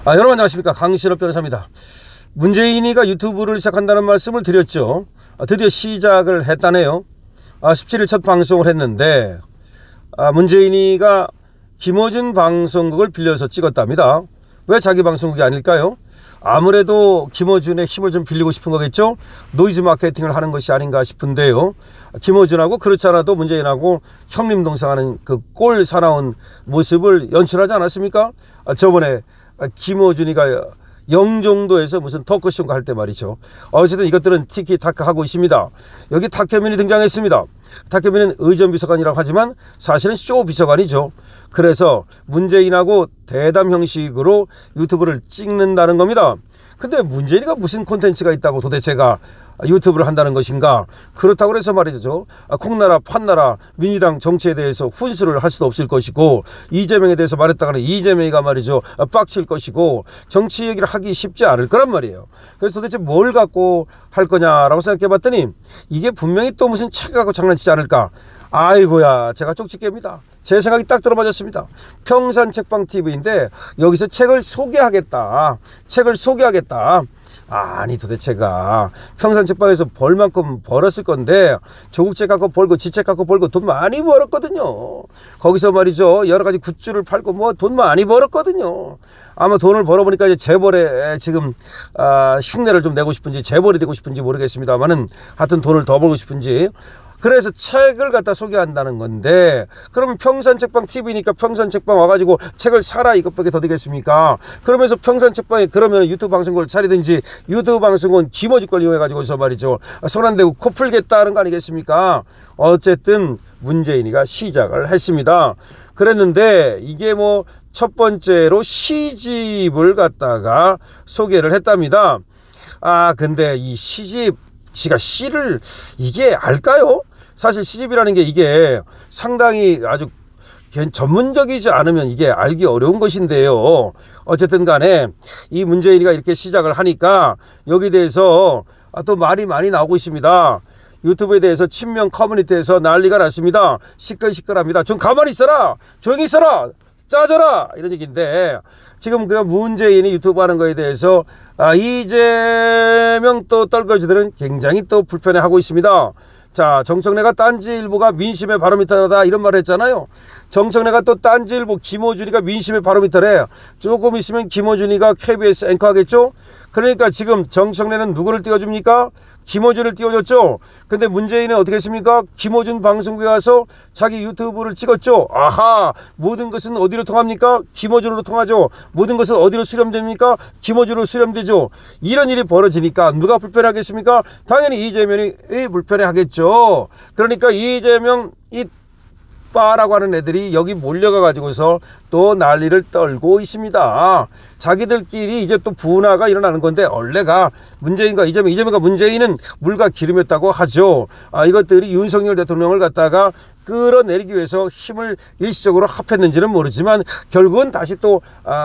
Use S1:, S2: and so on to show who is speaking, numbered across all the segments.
S1: 여러분 안녕하십니까, 강신업 변호사입니다. 문재인이가 유튜브를 시작한다는 말씀을 드렸죠. 드디어 시작을 했다네요. 17일 첫 방송을 했는데 문재인이가 김어준 방송국을 빌려서 찍었답니다. 왜 자기 방송국이 아닐까요? 아무래도 김어준의 힘을 좀 빌리고 싶은 거겠죠. 노이즈 마케팅을 하는 것이 아닌가 싶은데요. 김어준하고 그렇지 않아도 문재인하고 형님 동생하는 그 꼴 사나운 모습을 연출하지 않았습니까? 저번에 김어준이가 영종도에서 무슨 토크쇼인가 할 때 말이죠. 어쨌든 이것들은 티키타카 하고 있습니다. 여기 탁현민이 등장했습니다. 탁현민은 의전비서관이라고 하지만 사실은 쇼비서관이죠. 그래서 문재인하고 대담 형식으로 유튜브를 찍는다는 겁니다. 근데 문재인이가 무슨 콘텐츠가 있다고 도대체가 유튜브를 한다는 것인가? 그렇다고 해서 말이죠, 콩나라 판나라 민주당 정치에 대해서 훈수를 할 수도 없을 것이고, 이재명에 대해서 말했다가는 이재명이가 말이죠 빡칠 것이고, 정치 얘기를 하기 쉽지 않을 거란 말이에요. 그래서 도대체 뭘 갖고 할 거냐라고 생각해 봤더니 이게 분명히 또 무슨 책 갖고 장난치지 않을까. 아이고야, 제가 쪽집게입니다. 제 생각이 딱 들어맞았습니다. 평산책방TV인데 여기서 책을 소개하겠다. 아니 도대체가 평산책방에서 벌 만큼 벌었을 건데 조국책 갖고 벌고 지책 갖고 벌고 돈 많이 벌었거든요. 거기서 말이죠 여러 가지 굿즈를 팔고 뭐 돈 많이 벌었거든요. 아마 돈을 벌어보니까 이제 재벌에 지금 흉내를 좀 내고 싶은지 재벌이 되고 싶은지 모르겠습니다만은 하여튼 돈을 더 벌고 싶은지, 그래서 책을 갖다 소개한다는 건데, 그러면 평산책방TV니까 평산책방 와가지고 책을 사라 이것밖에 더 되겠습니까? 그러면서 평산책방에 그러면 유튜브 방송국을 차리든지, 유튜브 방송은 김어준 걸 이용해가지고서 말이죠 손 안 대고 코 풀겠다는 거 아니겠습니까? 어쨌든 문재인이가 시작을 했습니다. 그랬는데 이게 뭐 첫 번째로 시집을 갖다가 소개를 했답니다. 근데 이 시집, 지가 시를 이게 알까요? 사실 시집이라는 게 이게 상당히 아주 전문적이지 않으면 이게 알기 어려운 것인데요. 어쨌든 간에 이 문재인이가 이렇게 시작을 하니까 여기에 대해서 또 말이 많이 나오고 있습니다. 유튜브에 대해서 친명 커뮤니티에서 난리가 났습니다. 시끌시끌합니다. 좀 가만히 있어라, 조용히 있어라, 짜져라, 이런 얘기인데, 지금 그 문재인이 유튜브 하는 거에 대해서 이재명 또 떨거지들은 굉장히 또 불편해하고 있습니다. 자, 정청래가 딴지일보가 민심의 바로미터다 이런 말을 했잖아요. 정청래가 또 딴지일보, 김어준이가 민심의 바로미터래. 조금 있으면 김어준이가 KBS 앵커 하겠죠. 그러니까 지금 정청래는 누구를 띄워줍니까? 김어준을 띄워줬죠. 근데 문재인은 어떻게 했습니까? 김어준 방송국에 가서 자기 유튜브를 찍었죠. 아하, 모든 것은 어디로 통합니까? 김어준으로 통하죠. 모든 것은 어디로 수렴됩니까? 김어준으로 수렴되죠. 이런 일이 벌어지니까 누가 불편하겠습니까? 당연히 이재명이 불편해하겠죠. 그러니까 이재명 빠라고 하는 애들이 여기 몰려가 가지고서 또 난리를 떨고 있습니다. 자기들끼리 이제 또 분화가 일어나는 건데, 원래가 문재인과 이재명과 문재인은 물과 기름이었다고 하죠. 이것들이 윤석열 대통령을 갖다가 끌어내리기 위해서 힘을 일시적으로 합했는지는 모르지만 결국은 다시 또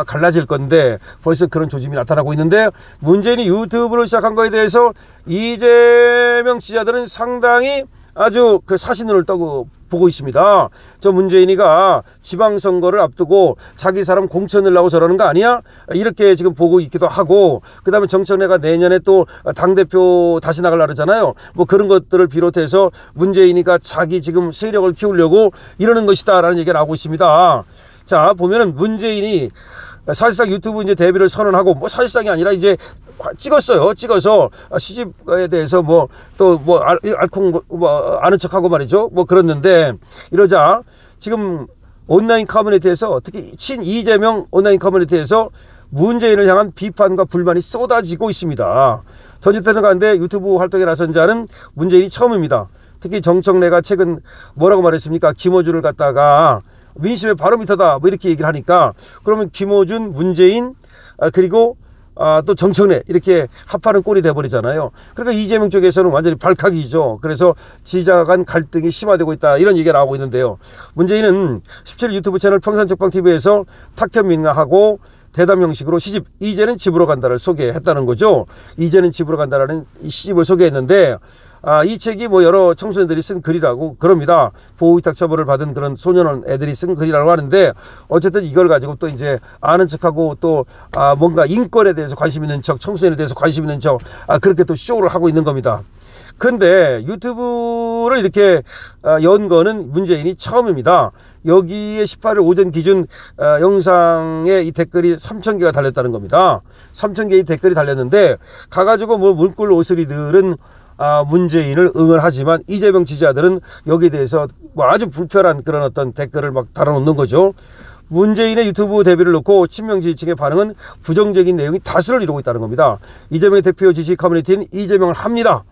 S1: 갈라질 건데, 벌써 그런 조짐이 나타나고 있는데, 문재인이 유튜브를 시작한 거에 대해서 이재명 지지자들은 상당히 아주 그 사신눈을 보고 있습니다. 저 문재인이가 지방선거를 앞두고 자기 사람 공천하려고 저러는 거 아니야? 이렇게 지금 보고 있기도 하고, 그 다음에 정청래가 내년에 또 당대표 다시 나가려고 그러잖아요. 뭐 그런 것들을 비롯해서 문재인이가 자기 지금 세력을 키우려고 이러는 것이다 라는 얘기가 나오고 있습니다. 자, 보면은 문재인이 사실상 유튜브 이제 데뷔를 선언하고, 뭐 사실상이 아니라 이제 찍었어요. 찍어서 시집에 대해서 뭐 또 뭐 알콩 뭐 아는 척하고 말이죠. 뭐 그랬는데, 이러자 지금 온라인 커뮤니티에서, 특히 친 이재명 온라인 커뮤니티에서 문재인을 향한 비판과 불만이 쏟아지고 있습니다. 전직되는 가운데 유튜브 활동에 나선 자는 문재인이 처음입니다. 특히 정청래가 최근 뭐라고 말했습니까? 김어준을 갖다가 민심의 바로미터다 뭐 이렇게 얘기를 하니까, 그러면 김어준, 문재인 그리고 또 정청래 이렇게 합하는 꼴이 돼버리잖아요. 그러니까 이재명 쪽에서는 완전히 발칵이죠. 그래서 지지자 간 갈등이 심화되고 있다 이런 얘기가 나오고 있는데요. 문재인은 17일 유튜브 채널 평산책방TV에서 탁현민하고 대담 형식으로 시집, 이제는 집으로 간다를 소개했다는 거죠. 이제는 집으로 간다라는 이 시집을 소개했는데, 이 책이 뭐 여러 청소년들이 쓴 글이라고 그럽니다. 보호위탁 처벌을 받은 그런 소년 애들이 쓴 글이라고 하는데, 어쨌든 이걸 가지고 또 이제 아는 척하고 또 뭔가 인권에 대해서 관심 있는 척, 청소년에 대해서 관심 있는 척, 그렇게 또 쇼를 하고 있는 겁니다. 근데 유튜브를 이렇게 연 거는 문재인이 처음입니다. 여기에 18일 오전 기준 영상에 이 댓글이 3,000개가 달렸다는 겁니다. 3,000개의 댓글이 달렸는데, 가가지고 뭐 물꿀 오스리들은 문재인을 응원하지만 이재명 지지자들은 여기에 대해서 뭐 아주 불편한 그런 어떤 댓글을 막 달아놓는 거죠. 문재인의 유튜브 데뷔를 놓고 친명 지지층의 반응은 부정적인 내용이 다수를 이루고 있다는 겁니다. 이재명의 대표 지지 커뮤니티는 이재명을 합니다.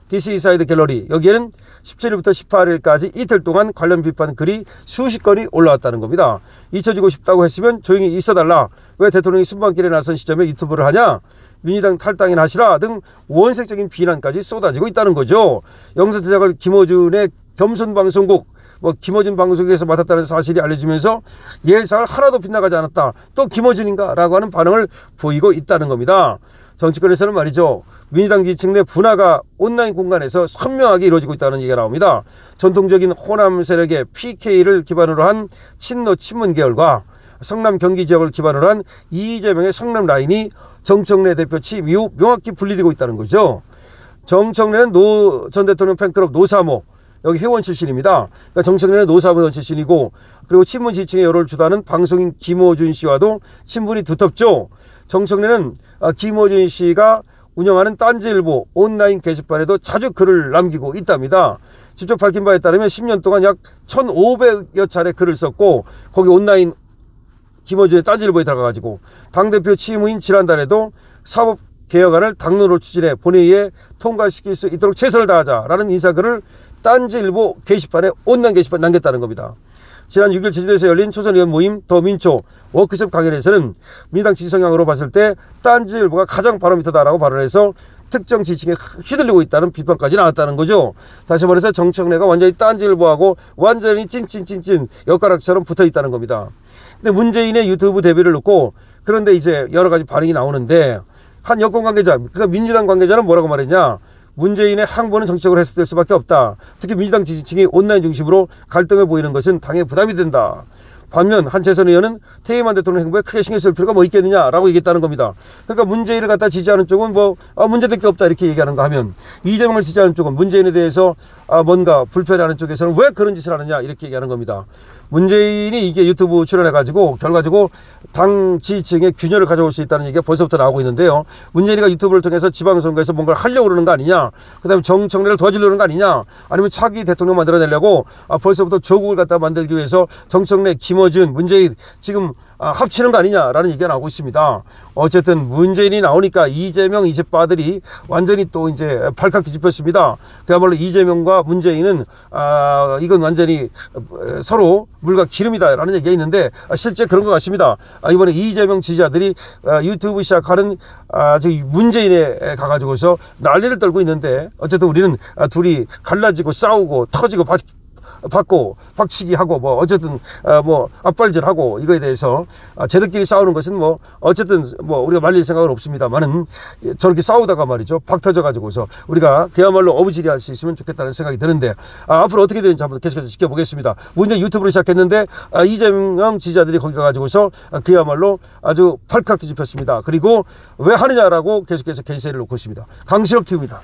S1: DC 인사이드 갤러리, 여기에는 17일부터 18일까지 이틀 동안 관련 비판 글이 수십 건이 올라왔다는 겁니다. 잊혀지고 싶다고 했으면 조용히 있어달라. 왜 대통령이 순방길에 나선 시점에 유튜브를 하냐? 민주당 탈당이나 하시라 등 원색적인 비난까지 쏟아지고 있다는 거죠. 영상 제작을 김어준의 겸손방송국, 김어준 방송국에서 맡았다는 사실이 알려지면서 예상을 하나도 빗나가지 않았다. 또 김어준인가? 라고 하는 반응을 보이고 있다는 겁니다. 정치권에서는 말이죠, 민주당 지지층 내 분화가 온라인 공간에서 선명하게 이루어지고 있다는 얘기가 나옵니다. 전통적인 호남 세력의 PK를 기반으로 한 친노 친문 계열과 성남 경기 지역을 기반으로 한 이재명의 성남 라인이 정청래 대표 취임 이후 명확히 분리되고 있다는 거죠. 정청래는 노 전 대통령 팬클럽 노사모, 여기 회원 출신입니다. 그러니까 정청래는 노사모 회원 출신이고, 그리고 친문 지지층의 여론을 주도하는 방송인 김어준 씨와도 친분이 두텁죠. 정청래는 김어준 씨가 운영하는 딴지일보 온라인 게시판에도 자주 글을 남기고 있답니다. 직접 밝힌 바에 따르면 10년 동안 약 1,500여 차례 글을 썼고, 거기 온라인 김어준의 딴지일보에 들어가가지고 당대표 취임 후인 지난달에도 사법 개혁안을 당론으로 추진해 본회의에 통과시킬 수 있도록 최선을 다하자라는 인사글을 딴지일보 게시판에 온라인 게시판에 남겼다는 겁니다. 지난 6일 제주도에서 열린 초선의원 모임 더민초 워크숍 강연에서는 민주당 지지 성향으로 봤을 때 딴지일보가 가장 바로미터다라고 발언해서 특정 지지층에 휘둘리고 있다는 비판까지 나왔다는 거죠. 다시 말해서 정청래가 완전히 딴지일보하고 완전히 찐찐찐찐 엿가락처럼 붙어 있다는 겁니다. 근데 문재인의 유튜브 데뷔를 놓고, 그런데 이제 여러 가지 반응이 나오는데, 한 여권 관계자, 그러니까 민주당 관계자는 뭐라고 말했냐? 문재인의 항보는 정책으로 해석될 수밖에 없다. 특히 민주당 지지층이 온라인 중심으로 갈등을 보이는 것은 당에 부담이 된다. 반면 한 재선 의원은 퇴임한 대통령 행보에 크게 신경 쓸 필요가 뭐 있겠느냐라고 얘기했다는 겁니다. 그러니까 문재인을 갖다 지지하는 쪽은 문제될 게 없다 이렇게 얘기하는가 하면, 이재명을 지지하는 쪽은 문재인에 대해서 뭔가 불편해하는 쪽에서는 왜 그런 짓을 하느냐 이렇게 얘기하는 겁니다. 문재인이 이게 유튜브 출연해가지고 결과적으로 당 지지층의 균열을 가져올 수 있다는 얘기가 벌써부터 나오고 있는데요. 문재인이가 유튜브를 통해서 지방선거에서 뭔가를 하려고 그러는 거 아니냐, 그 다음에 정청래를 도와주려는 거 아니냐, 아니면 차기 대통령 만들어내려고 벌써부터 조국을 갖다 만들기 위해서 정청래, 김어준, 문재인 지금 합치는 거 아니냐라는 얘기가 나오고 있습니다. 어쨌든 문재인이 나오니까 이재명 이제빠들이 완전히 또 이제 발칵 뒤집혔습니다. 그야말로 이재명과 문재인은 이건 완전히 서로 물과 기름이다라는 얘기가 있는데, 실제 그런 것 같습니다. 이번에 이재명 지지자들이 유튜브 시작하는 문재인에 가가지고서 난리를 떨고 있는데, 어쨌든 우리는 둘이 갈라지고 싸우고 터지고 받고 박치기 하고 어쨌든 앞발질하고 이거에 대해서 쟤들끼리 싸우는 것은 어쨌든 우리가 말릴 생각은 없습니다만은, 저렇게 싸우다가 말이죠 박 터져 가지고서 우리가 그야말로 어부지리 할 수 있으면 좋겠다는 생각이 드는데, 앞으로 어떻게 되는지 한번 계속해서 지켜보겠습니다. 문제 유튜브를 시작했는데 이재명 지지자들이 거기 가가지고서 그야말로 아주 팔칵 뒤집혔습니다. 그리고 왜 하느냐라고 계속해서 개세를 놓고 있습니다. 강신업 TV입니다.